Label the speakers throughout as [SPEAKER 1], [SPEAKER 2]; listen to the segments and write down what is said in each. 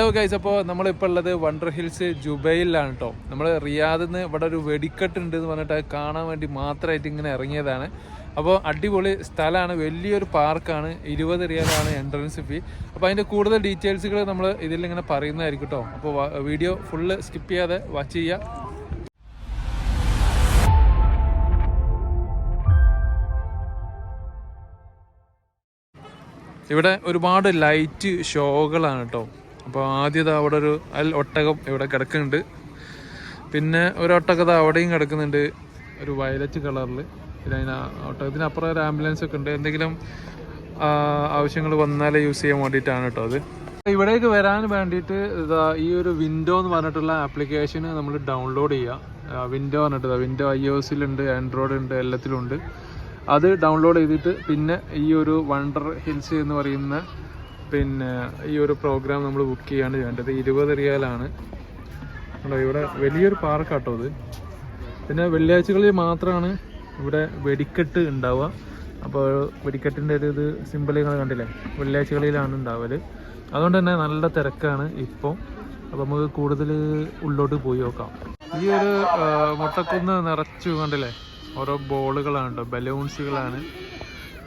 [SPEAKER 1] Hello guys, അപ്പോൾ നമ്മളിപ്പോൾ ഉള്ളത് വണ്ടർ ഹിൽസ് ജുബൈലിലാണ് കേട്ടോ. നമ്മൾ റിയാദിൽ നിന്ന് ഇവിടെ ഒരു വെടിക്കെട്ട് ഉണ്ട് എന്ന് പറഞ്ഞിട്ട് അത് കാണാൻ വേണ്ടി മാത്രമായിട്ട് ഇങ്ങനെ ഇറങ്ങിയതാണ്. അപ്പോൾ അടിപൊളി സ്ഥലമാണ്, വലിയൊരു പാർക്കാണ്, 20 റിയാലാണ് എൻട്രൻസ് ഫീ. അപ്പോൾ അതിൻ്റെ കൂടുതൽ ഡീറ്റെയിൽസുകൾ നമ്മൾ ഇതിലിങ്ങനെ പറയുന്നതായിരിക്കും കേട്ടോ. അപ്പോൾ വീഡിയോ ഫുള്ള് സ്കിപ്പ് ചെയ്യാതെ വാച്ച് ചെയ്യുക. ഇവിടെ ഒരുപാട് ലൈറ്റ് ഷോകളാണ് കേട്ടോ. അപ്പോൾ ആദ്യത അവിടെ ഒരു ഒട്ടകം ഇവിടെ കിടക്കുന്നുണ്ട്, പിന്നെ ഒരു ഒട്ടകത അവിടെയും കിടക്കുന്നുണ്ട്, ഒരു വയലറ്റ് കളറിൽ. പിന്നെ അതിന് ഒട്ടകത്തിനപ്പുറം ഒരു ആംബുലൻസ് ഒക്കെ ഉണ്ട്, എന്തെങ്കിലും ആവശ്യങ്ങൾ വന്നാലേ യൂസ് ചെയ്യാൻ വേണ്ടിയിട്ടാണ് കേട്ടോ അത്. ഇവിടേക്ക് വരാൻ വേണ്ടിയിട്ട് ഇതാ ഈ ഒരു വിൻഡോ എന്ന് പറഞ്ഞിട്ടുള്ള ആപ്ലിക്കേഷൻ നമ്മൾ ഡൗൺലോഡ് ചെയ്യുക. വിൻഡോ പറഞ്ഞിട്ട് വിൻഡോ iOS-ലുണ്ട്, ആൻഡ്രോയിഡ് ഉണ്ട്, എല്ലാത്തിലുണ്ട്. അത് ഡൗൺലോഡ് ചെയ്തിട്ട് പിന്നെ ഈ ഒരു വണ്ടർ ഹിൽസ് എന്ന് പറയുന്ന പിന്നെ ഈ ഒരു പ്രോഗ്രാം നമ്മൾ ബുക്ക് ചെയ്യാണ് വേണ്ടത്. 20 റിയാലാണ് കേട്ടോ. ഇവിടെ വലിയൊരു പാർക്കാട്ടോ ഇത്. പിന്നെ വെള്ളിയാഴ്ചകളിൽ മാത്രമാണ് ഇവിടെ വെടിക്കെട്ട് ഉണ്ടാവുക. അപ്പോൾ വെടിക്കെട്ടിൻ്റെ ഒരു ഇത് സിമ്പിൾ നിങ്ങൾ കണ്ടില്ലേ, വെള്ളിയാഴ്ചകളിലാണ് ഉണ്ടാവല്. അതുകൊണ്ട് തന്നെ നല്ല തിരക്കാണ് ഇപ്പോൾ. അപ്പോൾ നമുക്ക് കൂടുതൽ ഉള്ളോട്ട് പോയി നോക്കാം. ഈ ഒരു മുട്ടക്കുന്ന് നിറച്ചു കണ്ടില്ലേ, ഓരോ ബോളുകളാണ് കേട്ടോ, ബലൂൺസുകളാണ്.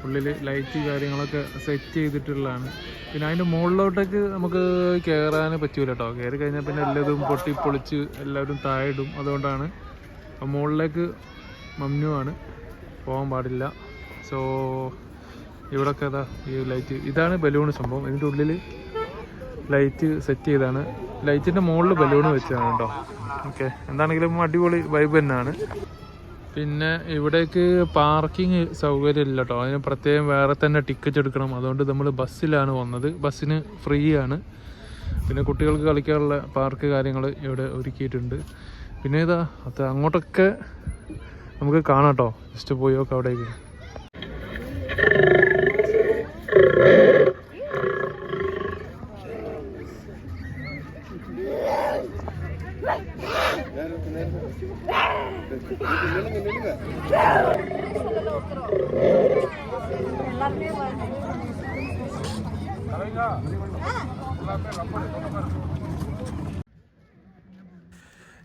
[SPEAKER 1] ഉള്ളിൽ ലൈറ്റ് കാര്യങ്ങളൊക്കെ സെറ്റ് ചെയ്തിട്ടുള്ളതാണ്. പിന്നെ അതിൻ്റെ മുകളിലോട്ടേക്ക് നമുക്ക് കയറാൻ പറ്റൂല കേട്ടോ. കയറി കഴിഞ്ഞാൽ പിന്നെ എല്ലാതും പൊട്ടിപ്പൊളിച്ച് എല്ലാവരും താഴെയിടും. അതുകൊണ്ടാണ് മുകളിലേക്ക് മമ്നുവാണ്, പോകാൻ പാടില്ല. സോ ഇവിടെയൊക്കെ അതാ ഈ ലൈറ്റ്, ഇതാണ് ബലൂൺ സംഭവം. ഇതിൻ്റെ ഉള്ളിൽ ലൈറ്റ് സെറ്റ് ചെയ്താണ്, ലൈറ്റിൻ്റെ മുകളിൽ ബലൂൺ വെച്ചതാണ് കേട്ടോ. ഓക്കെ, എന്താണെങ്കിലും അടിപൊളി വൈബ് തന്നെയാണ്. പിന്നെ ഇവിടേക്ക് പാർക്കിംഗ് സൗകര്യം ഇല്ല കേട്ടോ, അതിന് പ്രത്യേകം വേറെ തന്നെ ടിക്കറ്റ് എടുക്കണം. അതുകൊണ്ട് നമ്മൾ ബസ്സിലാണ് വന്നത്. ബസ്സിന് ഫ്രീ ആണ്. പിന്നെ കുട്ടികൾക്ക് കളിക്കാനുള്ള പാർക്ക് കാര്യങ്ങൾ ഇവിടെ ഒരുക്കിയിട്ടുണ്ട്. പിന്നെ ഇതാ അത് അങ്ങോട്ടൊക്കെ നമുക്ക് കാണാം കേട്ടോ. ജസ്റ്റ് പോയി നോക്കാം അവിടേക്ക്.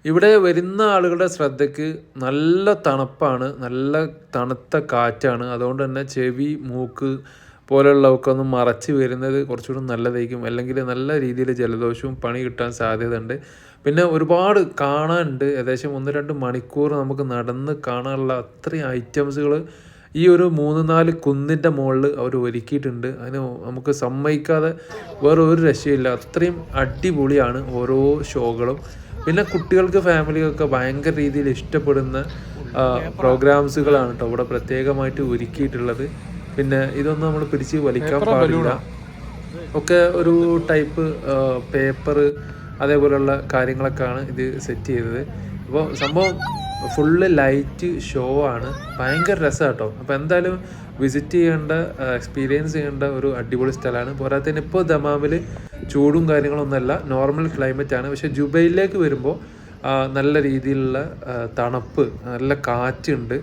[SPEAKER 1] ഇവിടെ വരുന്ന ആളുകളുടെ ശ്രദ്ധയ്ക്ക് നല്ല തണുപ്പാണ്, നല്ല തണുത്ത കാറ്റാണ്. അതുകൊണ്ട് തന്നെ ചെവി, മൂക്ക് പോലുള്ളവർക്ക് ഒന്നും മറച്ച് വരുന്നത് കുറച്ചുകൂടി നല്ലതായിരിക്കും. അല്ലെങ്കിൽ നല്ല രീതിയിൽ ജലദോഷവും പണി കിട്ടാൻ സാധ്യതയുണ്ട്. പിന്നെ ഒരുപാട് കാണാനുണ്ട്. ഏകദേശം 1-2 മണിക്കൂർ നമുക്ക് നടന്ന് കാണാനുള്ള അത്രയും ഐറ്റംസുകൾ ഈ ഒരു 3-4 കുന്നിൻ്റെ മുകളിൽ അവർ ഒരുക്കിയിട്ടുണ്ട്. അതിന് നമുക്ക് സമ്മതിക്കാതെ വേറെ ഒരു രക്ഷയില്ല. അത്രയും അടിപൊളിയാണ് ഓരോ ഷോകളും. പിന്നെ കുട്ടികൾക്ക്, ഫാമിലികൾക്ക് ഭയങ്കര രീതിയിൽ ഇഷ്ടപ്പെടുന്ന പ്രോഗ്രാംസുകളാണ് കേട്ടോ ഇവിടെ പ്രത്യേകമായിട്ട് ഒരുക്കിയിട്ടുള്ളത്. പിന്നെ ഇതൊന്നും നമ്മൾ പിടിച്ച് വലിക്കാൻ പാടില്ല. ഒക്കെ ഒരു ടൈപ്പ് പേപ്പർ അതേപോലെയുള്ള കാര്യങ്ങളൊക്കെയാണ് ഇത് സെറ്റ് ചെയ്തത്. അപ്പോൾ സംഭവം ഫുള്ള് ലൈറ്റ് ഷോ ആണ്, ഭയങ്കര രസമാണ് കേട്ടോ. അപ്പോൾ എന്തായാലും വിസിറ്റ് ചെയ്യേണ്ട, എക്സ്പീരിയൻസ് ചെയ്യേണ്ട ഒരു അടിപൊളി സ്ഥലമാണ്. പോരാത്തതിന് ഇപ്പോൾ ദമാമിൽ ചൂടും കാര്യങ്ങളൊന്നുമല്ല, നോർമൽ ക്ലൈമറ്റ് ആണ്. പക്ഷേ ജുബൈലിലേക്ക് വരുമ്പോൾ നല്ല രീതിയിലുള്ള തണുപ്പ്, നല്ല കാറ്റുണ്ട്.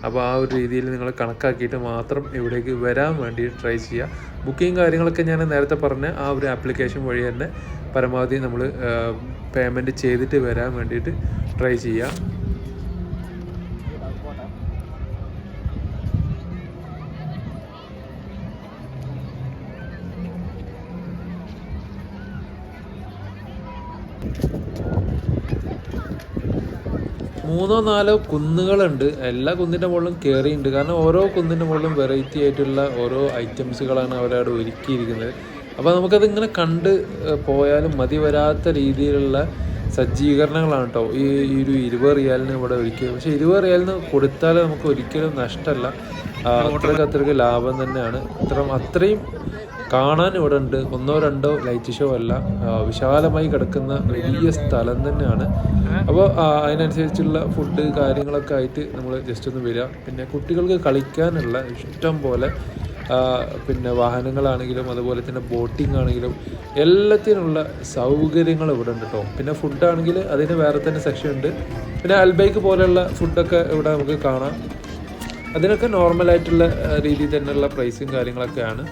[SPEAKER 1] അപ്പോൾ ആ ഒരു രീതിയിൽ നിങ്ങൾ കണക്കാക്കിയിട്ട് മാത്രം ഇവിടേക്ക് വരാൻ വേണ്ടി ട്രൈ ചെയ്യുക. ബുക്കിംഗ് കാര്യങ്ങളൊക്കെ ഞാൻ നേരത്തെ പറഞ്ഞ ആ ഒരു ആപ്ലിക്കേഷൻ വഴി തന്നെ പരമാവധി നമ്മൾ പേയ്മെൻറ്റ് ചെയ്തിട്ട് വരാൻ വേണ്ടിയിട്ട് ട്രൈ ചെയ്യുക. മൂന്നോ നാലോ കുന്നുകളുണ്ട്. എല്ലാ കുന്നിൻ്റെ മുകളിലും കയറിയിട്ടുണ്ട്. കാരണം ഓരോ കുന്നിൻ്റെ മുകളിലും വെറൈറ്റി ആയിട്ടുള്ള ഓരോ ഐറ്റംസുകളാണ് അവരവിടെ ഒരുക്കിയിരിക്കുന്നത്. അപ്പോൾ നമുക്കതിങ്ങനെ കണ്ട് പോയാലും മതി വരാത്ത രീതിയിലുള്ള സജ്ജീകരണങ്ങളാണ് കേട്ടോ ഈ ഒരു 20 റിയാലിന് ഇവിടെ ഒരുക്കിയത്. പക്ഷേ 20 റിയാലിന് കൊടുത്താൽ നമുക്ക് ഒരിക്കലും നഷ്ടമല്ല, അത്രയ്ക്ക് ലാഭം തന്നെയാണ്. അത്രയും കാണാൻ ഇവിടെ ഉണ്ട്. 1-2 ലൈറ്റ് ഷോ അല്ല, വിശാലമായി കിടക്കുന്ന വലിയ സ്ഥലം തന്നെയാണ്. അപ്പോൾ അതിനനുസരിച്ചുള്ള ഫുഡ് കാര്യങ്ങളൊക്കെ ആയിട്ട് നമ്മൾ ജസ്റ്റ് ഒന്ന് വരിക. പിന്നെ കുട്ടികൾക്ക് കളിക്കാനുള്ള ഇഷ്ടം പോലെ പിന്നെ വാഹനങ്ങളാണെങ്കിലും അതുപോലെ തന്നെ ബോട്ടിംഗ് ആണെങ്കിലും എല്ലാത്തിനുള്ള സൗകര്യങ്ങൾ ഇവിടെ ഉണ്ട് കേട്ടോ. പിന്നെ ഫുഡാണെങ്കിൽ അതിന് വേറെ തന്നെ സെക്ഷൻ ഉണ്ട്. പിന്നെ അൽബൈക്ക് പോലെയുള്ള ഫുഡൊക്കെ ഇവിടെ നമുക്ക് കാണാം. അതിനൊക്കെ നോർമലായിട്ടുള്ള രീതിയിൽ തന്നെയുള്ള പ്രൈസും കാര്യങ്ങളൊക്കെയാണ്.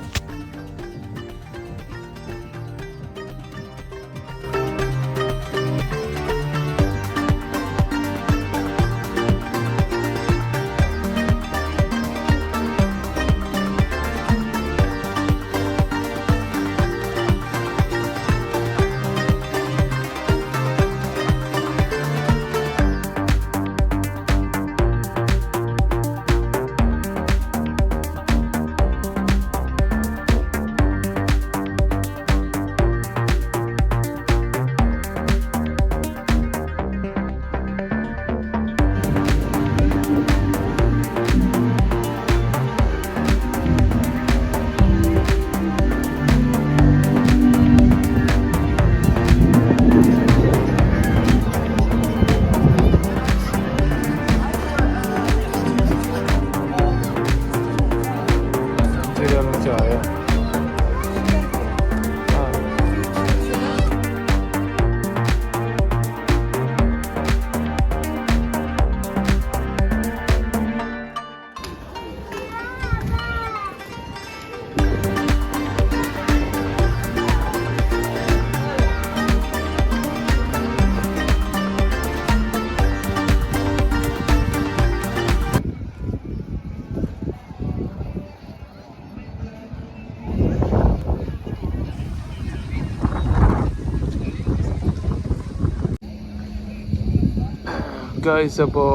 [SPEAKER 1] ഗായ്സ്, അപ്പോൾ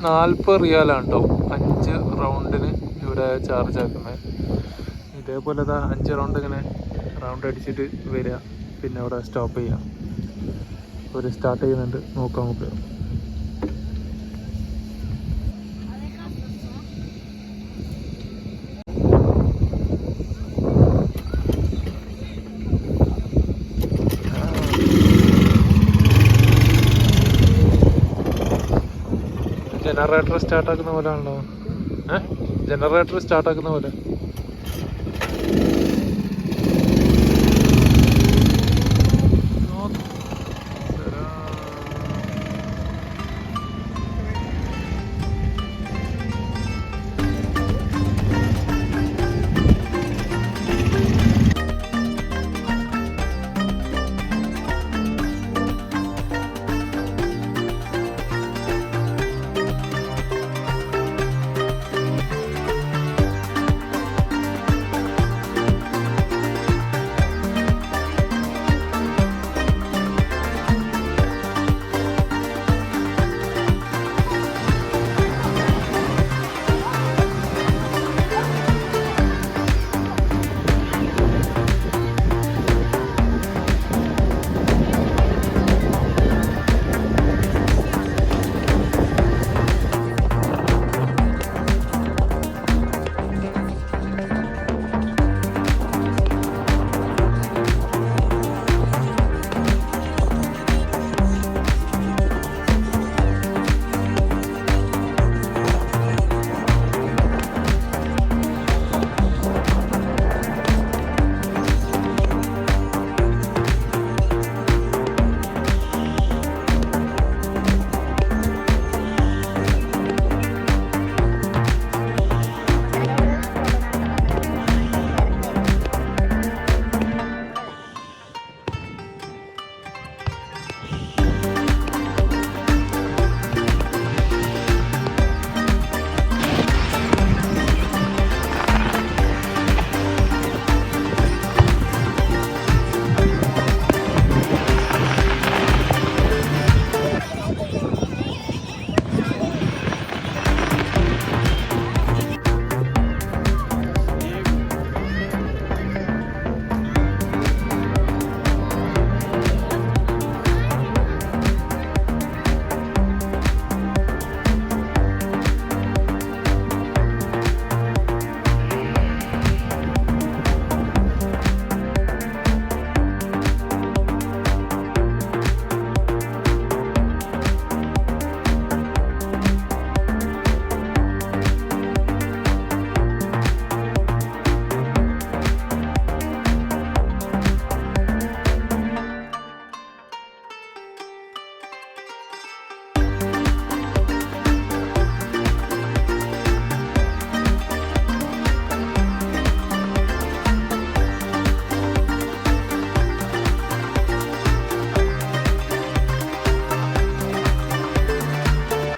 [SPEAKER 1] 40 റിയാലാണ് കേട്ടോ 5 റൗണ്ടിന് ഇവിടെ ചാർജ് ആക്കുന്നത്. ഇതേപോലെ 5 റൗണ്ട് ഇങ്ങനെ റൗണ്ട് അടിച്ചിട്ട് വരിക, പിന്നെ അവിടെ സ്റ്റോപ്പ് ചെയ്യാം. ഒരു സ്റ്റാർട്ട് ചെയ്യുന്നുണ്ട്, നോക്കാം നമുക്ക്. ജനറേറ്റർ സ്റ്റാർട്ടാക്കുന്ന പോലെ ആണല്ലോ. ജനറേറ്റർ സ്റ്റാർട്ടാക്കുന്ന പോലെ.